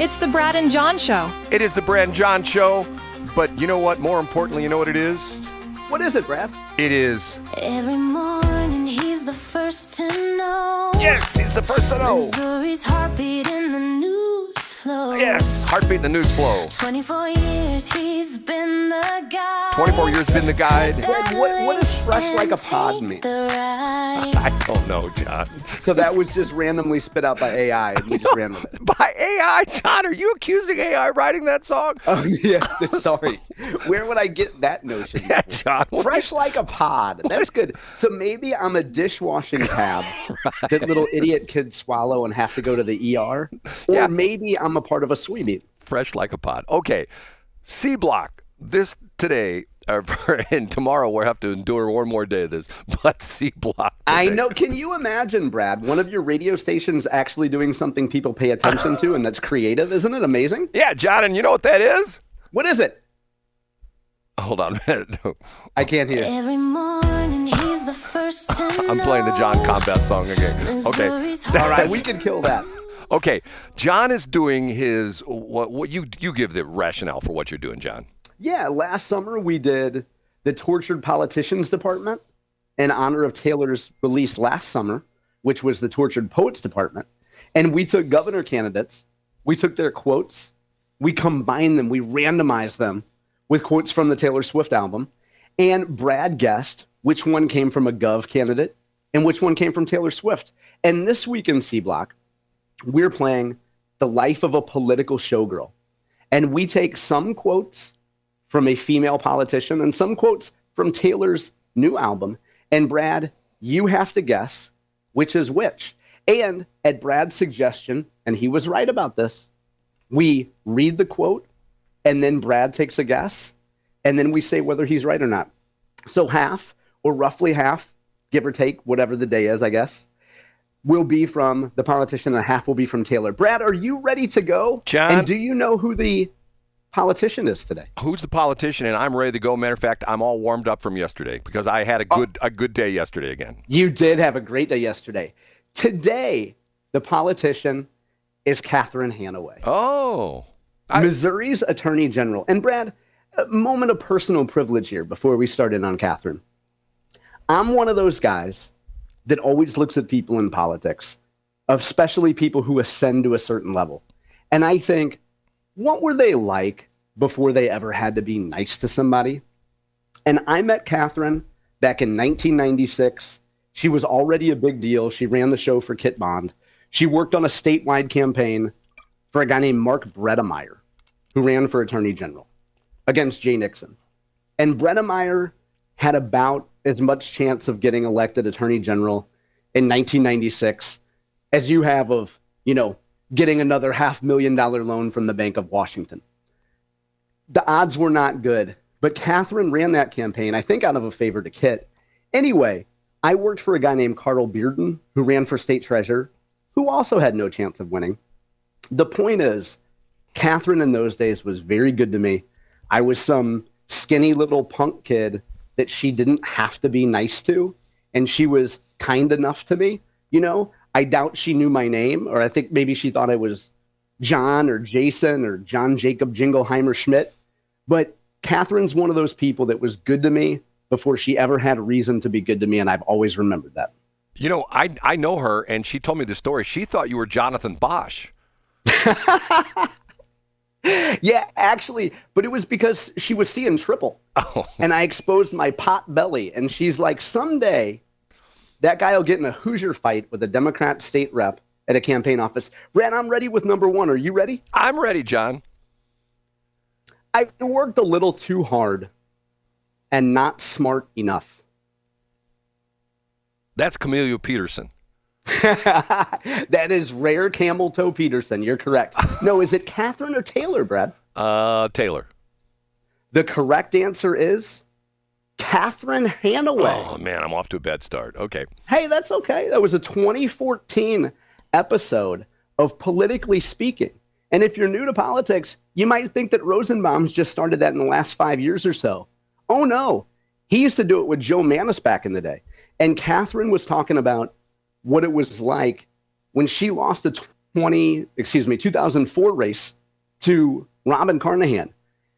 It's the Brad and John Show. It is the Brad and John Show, but you know what? More importantly, you know what it is? What is it, Brad? It is... Every morning he's the first to know. Yes, he's the first to know. Missouri's heartbeat in the news flow. Yes, heartbeat in the news flow. 24 years he's been the guide. 24 years been the guide. What does fresh like a pod mean? I don't know, John. So that was just randomly spit out by AI and we just ran with it. By AI? John, are you accusing AI writing that song? Oh, yeah. Sorry. Where would I get that notion? Yeah, John. Fresh like a pod. That's good. So maybe I'm a dishwashing tab that little idiot kids swallow and have to go to the ER. Or maybe I'm a part of a sweetie. Fresh like a pod. Okay. C Block. This today, and tomorrow we'll have to endure one more day of this, but C Block. I know. Can you imagine, Brad, one of your radio stations actually doing something people pay attention to and that's creative? Isn't it amazing? Yeah, John, and you know what that is? What is it? Hold on a minute. I can't hear. Every morning he's the first to know. I'm playing the John Combest song again. Okay. All right, we can kill that. Okay, John is doing his, what you give the rationale for what you're doing, John. Yeah, last summer we did the Tortured Politicians Department in honor of Taylor's release last summer, which was the Tortured Poets Department. And we took governor candidates, we took their quotes, we combined them, we randomized them with quotes from the Taylor Swift album. And Brad guessed which one came from a Gov candidate and which one came from Taylor Swift. And this week in C Block, we're playing The Life of a Political Showgirl. And we take some quotes from a female politician and some quotes from Taylor's new album. And Brad, you have to guess which is which. And at Brad's suggestion, and he was right about this, we read the quote and then Brad takes a guess and then we say whether he's right or not. So half, or roughly half, give or take, whatever the day is, I guess, will be from the politician and half will be from Taylor. Brad, are you ready to go? John. And do you know who the politician is today? Who's the politician? And I'm ready to go. Matter of fact, I'm all warmed up from yesterday because I had a good day yesterday again. You did have a great day yesterday. Today, the politician is Catherine Hanaway. Oh. Missouri's Attorney General. And Brad, a moment of personal privilege here before we start in on Catherine. I'm one of those guys that always looks at people in politics, especially people who ascend to a certain level. And I think, what were they like before they ever had to be nice to somebody? And I met Catherine back in 1996. She was already a big deal. She ran the show for Kit Bond. She worked on a statewide campaign for a guy named Mark Bredemeyer, who ran for Attorney General against Jay Nixon. And Bredemeyer had about as much chance of getting elected Attorney General in 1996 as you have of, getting another $500,000 loan from the Bank of Washington. The odds were not good, but Catherine ran that campaign, I think out of a favor to Kit. Anyway, I worked for a guy named Carl Bearden, who ran for state treasurer, who also had no chance of winning. The point is, Catherine in those days was very good to me. I was some skinny little punk kid that she didn't have to be nice to, and she was kind enough to me. I doubt she knew my name, or I think maybe she thought I was John or Jason or John Jacob Jingleheimer Schmidt. But Catherine's one of those people that was good to me before she ever had a reason to be good to me, and I've always remembered that. I know her, and she told me the story. She thought you were Jonathan Bosch. Yeah, actually, but it was because she was seeing triple. Oh. And I exposed my pot belly, and she's like, someday that guy will get in a Hoosier fight with a Democrat state rep at a campaign office. Brad, I'm ready with number one. Are you ready? I'm ready, John. I worked a little too hard and not smart enough. That's Camilo Peterson. That is rare camel toe Peterson. You're correct. No, is it Catherine or Taylor, Brad? Taylor. The correct answer is Catherine Hanaway. Oh, man, I'm off to a bad start. Okay. Hey, that's okay. That was a 2014 episode of Politically Speaking. And if you're new to politics, you might think that Rosenbaum's just started that in the last 5 years or so. Oh, no. He used to do it with Joe Manis back in the day. And Catherine was talking about what it was like when she lost a 2004 race to Robin Carnahan.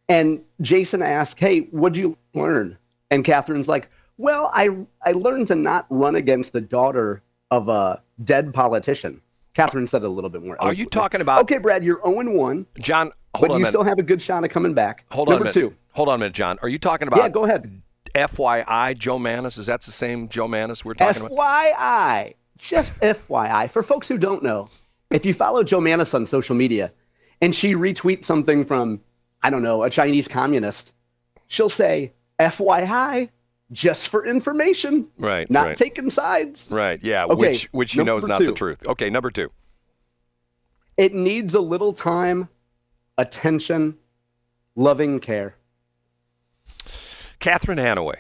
And Jason asked, hey, what'd you learn? And Catherine's like, well, I learned to not run against the daughter of a dead politician. Catherine said it a little bit more. Are you talking about? Okay, Brad, you're 0-1. John, but you still have a good shot of coming back. Number 2. Hold on a minute, John. Are you talking about? Yeah, go ahead. FYI, Joe Manis? Is that the same Joe Manis we're talking about? FYI. Just FYI. For folks who don't know, if you follow Joe Manis on social media and she retweets something from, I don't know, a Chinese communist, she'll say, FYI, just for information. Right. Not taking sides. Right, yeah, okay, which you know is not the truth. Okay, number 2. It needs a little time, attention, loving care. Catherine Hanaway.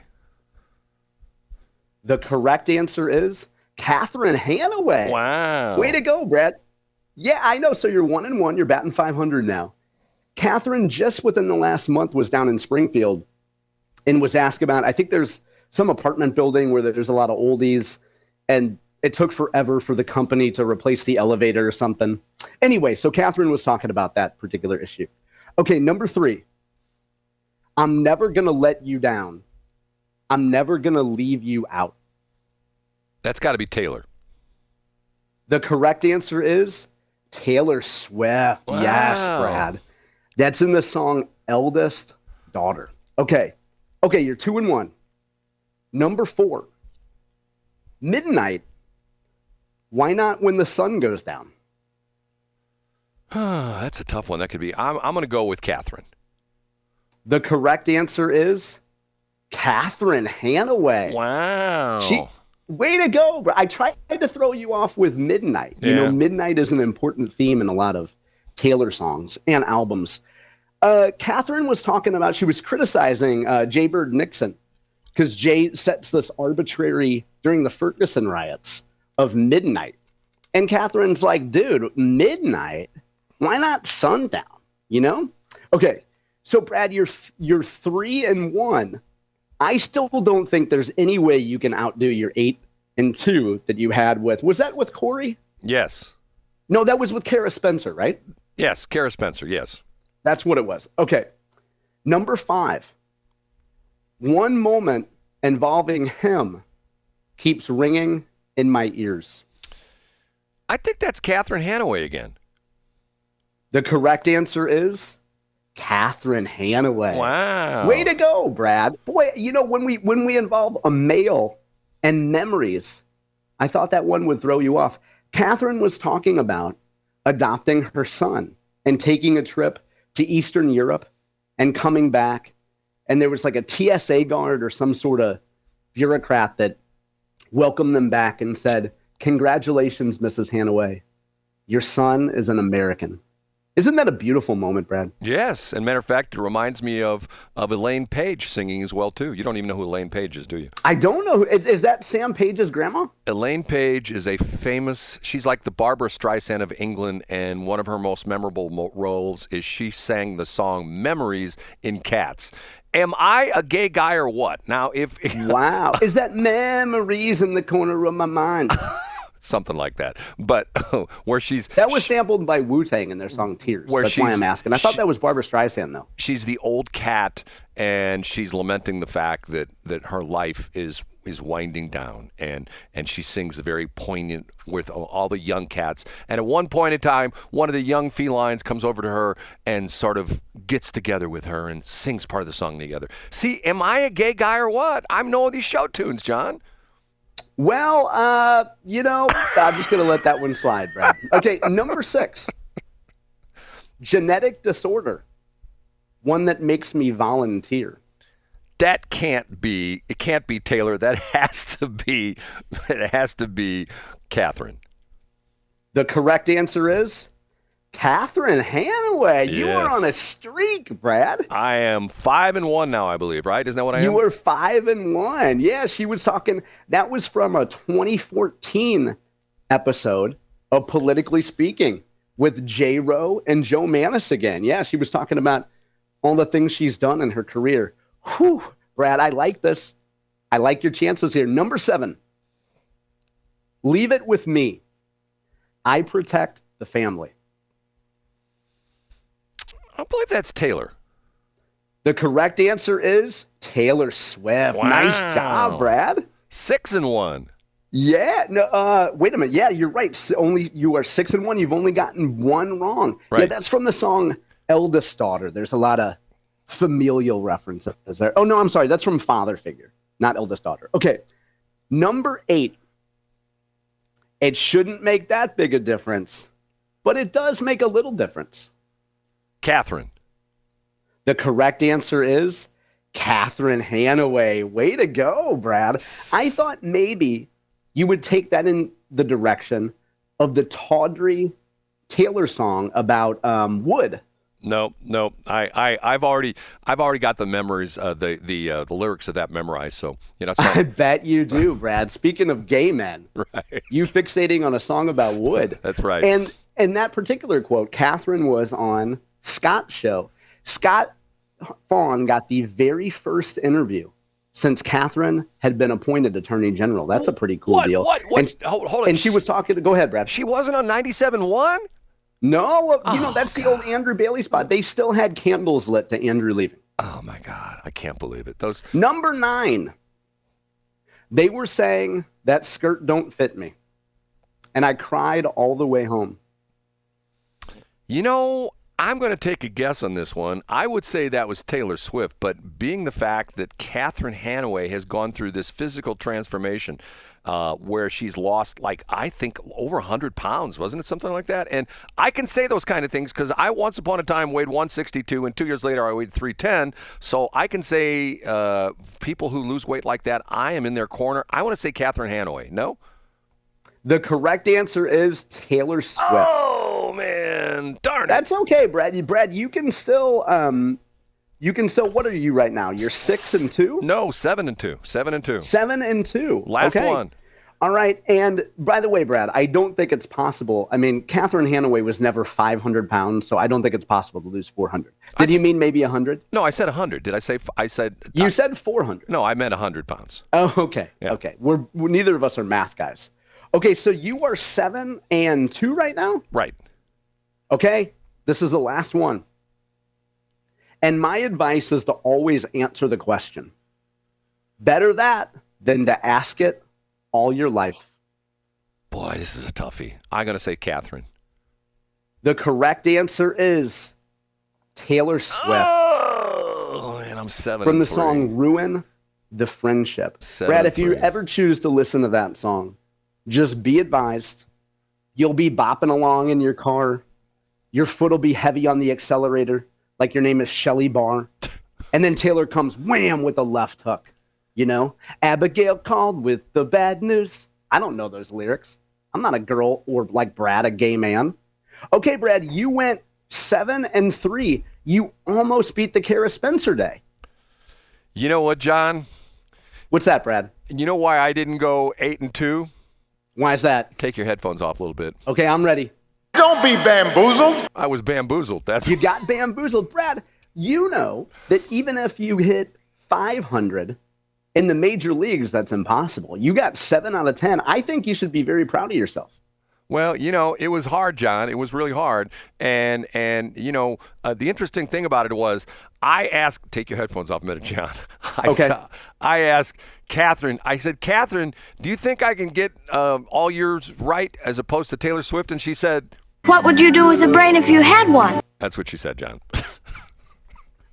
The correct answer is Catherine Hanaway. Wow. Way to go, Brad. Yeah, I know. So you're 1-1. You're batting 500 now. Catherine, just within the last month, was down in Springfield and was asked about, I think there's some apartment building where there's a lot of oldies, and it took forever for the company to replace the elevator or something. Anyway, so Catherine was talking about that particular issue. Okay, number 3. I'm never going to let you down. I'm never going to leave you out. That's got to be Taylor. The correct answer is Taylor Swift. Wow. Yes, Brad. That's in the song Eldest Daughter. Okay, you're 2-1. Number 4. Midnight. Why not when the sun goes down? That's a tough one. That could be. I'm going to go with Catherine. The correct answer is Catherine Hanaway. Wow. Way to go, bro. I tried to throw you off with Midnight. You know, Midnight is an important theme in a lot of Taylor songs and albums. Catherine was talking about, she was criticizing Jay Bird Nixon because Jay sets this arbitrary, during the Ferguson riots, of midnight. And Catherine's like, dude, midnight? Why not sundown? You know? Okay, so Brad, you're 3-1. I still don't think there's any way you can outdo your 8-2 that you had with, was that with Corey? Yes. No, that was with Kara Spencer, right? Yes, Kara Spencer, yes. That's what it was. Okay. Number 5. One moment involving him keeps ringing in my ears. I think that's Catherine Hanaway again. The correct answer is Catherine Hanaway. Wow. Way to go, Brad. Boy, you know, when we involve a male and memories, I thought that one would throw you off. Catherine was talking about adopting her son and taking a trip to Eastern Europe and coming back. And there was like a TSA guard or some sort of bureaucrat that welcomed them back and said, congratulations, Mrs. Hanaway. Your son is an American. Isn't that a beautiful moment, Brad? Yes. And matter of fact, it reminds me of Elaine Page singing as well, too. You don't even know who Elaine Page is, do you? I don't know. Is that Sam Page's grandma? Elaine Page is a famous, she's like the Barbara Streisand of England, and one of her most memorable roles is she sang the song Memories in Cats. Am I a gay guy or what? Now, if... Wow. Is that Memories in the corner of my mind? Something like that. But where she's... That was sampled by Wu-Tang in their song Tears. That's why I'm asking. I thought that was Barbara Streisand, though. She's the old cat, and she's lamenting the fact that her life is winding down. And she sings very poignant with all the young cats. And at one point in time, one of the young felines comes over to her and sort of gets together with her and sings part of the song together. See, am I a gay guy or what? I'm knowing these show tunes, John. Well, you know, I'm just going to let that one slide, Brad. Okay, number 6. Genetic disorder. One that makes me volunteer. It can't be Taylor. It has to be Catherine. The correct answer is Catherine Hanaway. Yes. You were on a streak, Brad. I am 5-1 now, I believe, right? Isn't that what I am? You were 5-1. Yeah, she was talking. That was from a 2014 episode of Politically Speaking with J-Ro and Joe Manis again. Yeah, she was talking about all the things she's done in her career. Whew, Brad, I like this. I like your chances here. Number 7. Leave it with me. I protect the family? I believe that's Taylor. The correct answer is Taylor Swift. Wow. Nice job, Brad. 6-1. Yeah. No. Wait a minute. Yeah, you're right. You are 6-1. You've only gotten one wrong. Right. Yeah, that's from the song "Eldest Daughter." There's a lot of familial references there. Oh no, I'm sorry. That's from Father Figure, not Eldest Daughter. Okay. Number 8. It shouldn't make that big a difference, but it does make a little difference. Catherine. The correct answer is Catherine Hanaway. Way to go, Brad. I thought maybe you would take that in the direction of the tawdry Taylor song about wood. No. I've already got the memories, the lyrics of that memorized. So I bet you do, Brad. Speaking of gay men, right? You fixating on a song about wood. That's right. And that particular quote, Catherine was on Scott's show. Scott Fawn got the very first interview since Catherine had been appointed Attorney General. That's a pretty cool deal. What? And, hold on. And she was talking to, go ahead, Brad. She wasn't on 97.1? No, that's the old Andrew Bailey spot. They still had candles lit to Andrew leaving. Oh my God, I can't believe it. Number 9. They were saying that skirt don't fit me. And I cried all the way home. I'm going to take a guess on this one. I would say that was Taylor Swift, but being the fact that Catherine Hanaway has gone through this physical transformation where she's lost, I think over 100 pounds, wasn't it? Something like that. And I can say those kind of things because I once upon a time weighed 162 and 2 years later I weighed 310. So I can say people who lose weight like that, I am in their corner. I want to say Catherine Hanaway. No? The correct answer is Taylor Swift. Oh, man. Darn it. That's okay, Brad. Brad, you can still, what are you right now? You're 6-2? No, 7-2. 7-2. 7-2. Last one. All right. And by the way, Brad, I don't think it's possible. I mean, Catherine Hanaway was never 500 pounds, so I don't think it's possible to lose 400. Did you mean maybe 100? No, I said 100. Did I say? You said 400. No, I meant 100 pounds. Oh, okay. Yeah. Okay. We're neither of us are math guys. Okay, so you are 7-2 right now? Right. Okay, this is the last one. And my advice is to always answer the question. Better that than to ask it all your life. Boy, this is a toughie. I'm going to say Catherine. The correct answer is Taylor Swift. Oh, and I'm 7-3. From the song Ruin the Friendship. Brad, if you ever choose to listen to that song, just be advised, you'll be bopping along in your car. Your foot will be heavy on the accelerator, like your name is Shelley Barr. And then Taylor comes wham with a left hook. Abigail called with the bad news. I don't know those lyrics. I'm not a girl or like Brad, a gay man. Okay, Brad, you went 7-3. You almost beat the Kara Spencer Day. You know what, John? What's that, Brad? You know why I didn't go 8-2? Why is that? Take your headphones off a little bit. Okay, I'm ready. Don't be bamboozled. I was bamboozled. You got bamboozled. Brad, you know that even if you hit 500 in the major leagues, that's impossible. You got 7 out of 10. I think you should be very proud of yourself. Well, it was hard, John. It was really hard. And the interesting thing about it was I asked, take your headphones off a minute, John. I asked Catherine, I said, Catherine, do you think I can get all yours right as opposed to Taylor Swift? And she said, what would you do with a brain if you had one? That's what she said, John.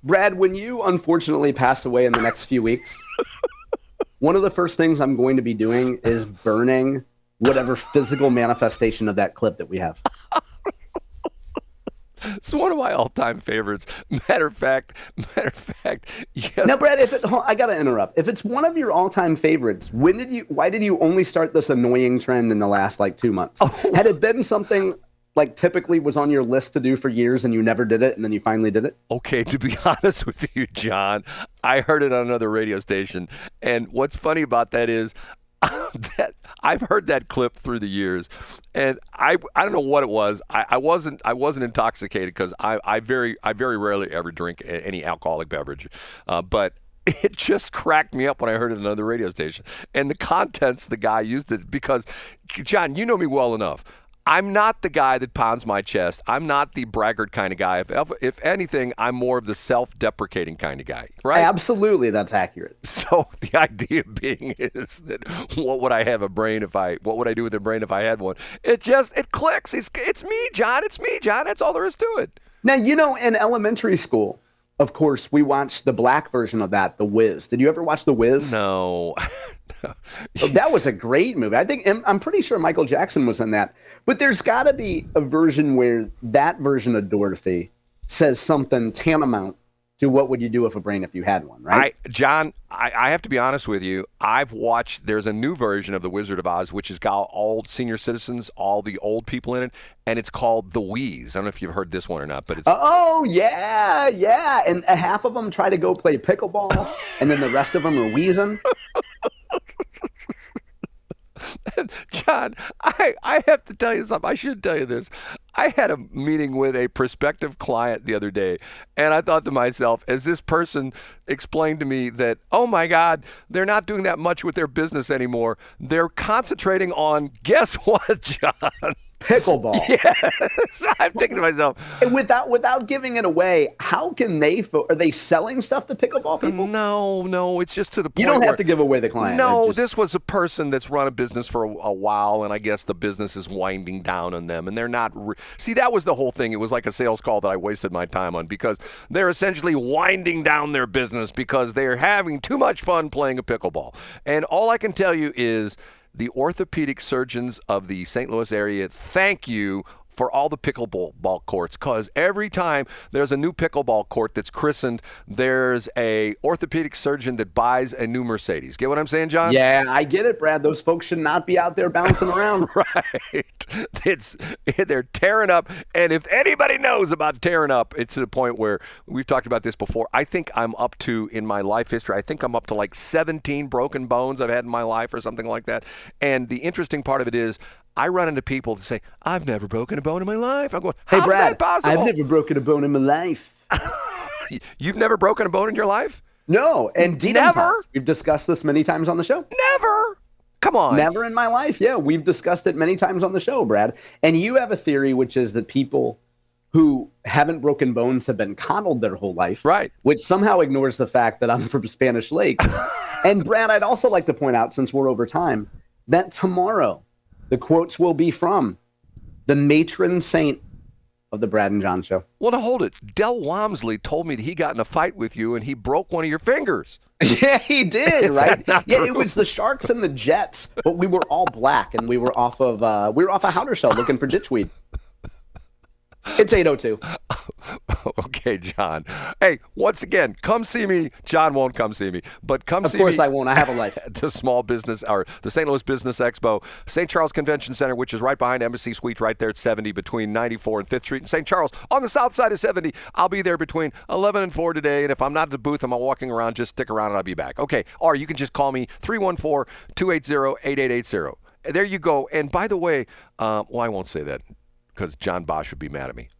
Brad, when you unfortunately pass away in the next few weeks, one of the first things I'm going to be doing is burning whatever physical manifestation of that clip that we have. It's one of my all-time favorites. Matter of fact, yes. Now, Brad, I got to interrupt. If it's one of your all-time favorites, why did you only start this annoying trend in the last 2 months? Oh. Had it been something typically was on your list to do for years and you never did it and then you finally did it? Okay, to be honest with you, John, I heard it on another radio station. And what's funny about that is that I've heard that clip through the years, and I don't know what it was. I wasn't intoxicated because I very rarely ever drink any alcoholic beverage, but it just cracked me up when I heard it on another radio station. And the contents the guy used it because, John, you know me well enough. I'm not the guy that pounds my chest. I'm not the braggart kind of guy. If anything, I'm more of the self-deprecating kind of guy, right? Absolutely, that's accurate. So the idea being is that what would I do with a brain if I had one? It clicks. It's me, John. It's me, John. That's all there is to it. Now, in elementary school, of course, we watched the black version of that, The Wiz. Did you ever watch The Wiz? No. Oh, that was a great movie. I'm pretty sure Michael Jackson was in that. But there's got to be a version where that version of Dorothy says something tantamount to what would you do with a brain if you had one, right? John, I have to be honest with you. There's a new version of The Wizard of Oz, which has got all senior citizens, all the old people in it, and it's called The Wheeze. I don't know if you've heard this one or not, but it's... Oh, yeah. And half of them try to go play pickleball, and then the rest of them are wheezing. John, I have to tell you something. I should tell you this. I had a meeting with a prospective client the other day, and I thought to myself, as this person explained to me that, oh my God, they're not doing that much with their business anymore. They're concentrating on, guess what, John? Pickleball. Yes. I'm thinking to myself. And without giving it away, how can are they selling stuff to pickleball people? No, it's just to the point. You don't have to give away the client. No, this was a person that's run a business for a while, and I guess the business is winding down on them, and they're not. See, that was the whole thing. It was like a sales call that I wasted my time on because they're essentially winding down their business because they're having too much fun playing a pickleball. And all I can tell you is the orthopedic surgeons of the St. Louis area, thank you for all the pickleball courts, because every time there's a new pickleball court that's christened, there's a orthopedic surgeon that buys a new Mercedes. Get what I'm saying, John? Yeah, I get it, Brad. Those folks should not be out there bouncing around. Right. They're tearing up, and if anybody knows about tearing up, it's to the point where we've talked about this before. I think I'm up to, in my life history, I think I'm up to like 17 broken bones I've had in my life or something like that. And the interesting part of it is, I run into people that say, I've never broken a bone in my life. I'm going, how's hey, Brad, that possible? I've never broken a bone in my life. You've never broken a bone in your life? No, and never. We've discussed this many times on the show. Never. Come on. Never in my life. Yeah, we've discussed it many times on the show, Brad. And you have a theory, which is that people who haven't broken bones have been coddled their whole life. Right. Which somehow ignores the fact that I'm from Spanish Lake. And Brad, I'd also like to point out, since we're over time, that tomorrow the quotes will be from the matron saint of the Brad and John Show. Well, now hold it. Del Walmsley told me that he got in a fight with you and he broke one of your fingers. Yeah, he did, right? Yeah, true? It was the Sharks and the Jets, but we were all black and we were off of Howder Shell looking for ditchweed. It's 8:02. Okay, John. Hey, once again, come see me. John won't come see me, but come see me. Of course I won't. I have a life. The the St. Louis Business Expo, St. Charles Convention Center, which is right behind Embassy Suite, right there at 70 between 94 and 5th Street in St. Charles, on the south side of 70. I'll be there between 11 and 4 today, and if I'm not at the booth, I'm walking around, just stick around and I'll be back. Okay, or you can just call me 314-280-8880. There you go. And by the way, I won't say that, because John Bosch would be mad at me.